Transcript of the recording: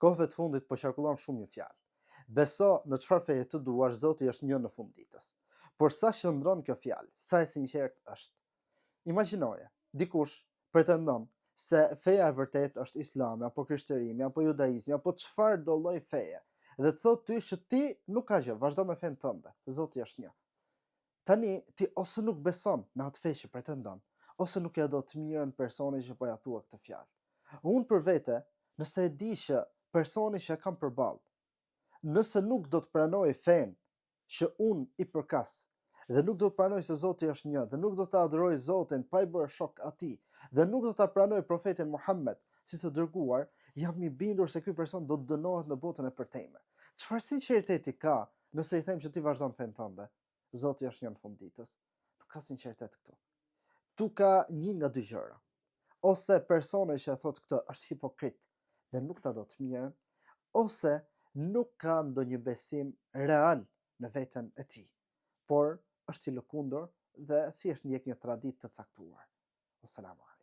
Kohëve të fundit po qarkullon shumë një fjalë. Beso në çfarë feje të duash, Zoti është një në fund ditës. Por sa qëndron kjo fjalë, sa e sinqert është? Imagjinoje, dikush pretendon se feja e vërtet është Islami apo Krishterimi apo Judaizmi apo çfarë do lloj feje dhe të thotë ty që ti nuk ka gjë, vazhdo me fen tënde, Zoti është një. Tani ti ose nuk beson në atë fe që pretendon, ose nuk e do të mirën personin që po ja thua këtë fjalë. Unë për vete, nëse e di që personi që e kam përballë, nëse nuk do të pranoj fen që unë i përkas, dhe nuk do të pranoj se Zoti është një, dhe nuk do të adhuroj Zotin pa i bërë shok atij, dhe nuk do ta pranoj profetin Muhammed si të dërguar, jam i bindur se ky person do të dënohet në botën e përtejme. Çfarë sinqeriteti ka nëse i them që ti vazhdon fen tënde? Zoti është një në fund ditës. Nuk ka sinqeritet këtu. Tu ka një nga dy gjëra. Ose personi që e thot këtë është hipokrit dhe nuk ta do të mirën, ose nuk ka ndonjë besim real në veten e tij, por është i lëkundur dhe thjesht ndjek një traditë të caktuar. Selam.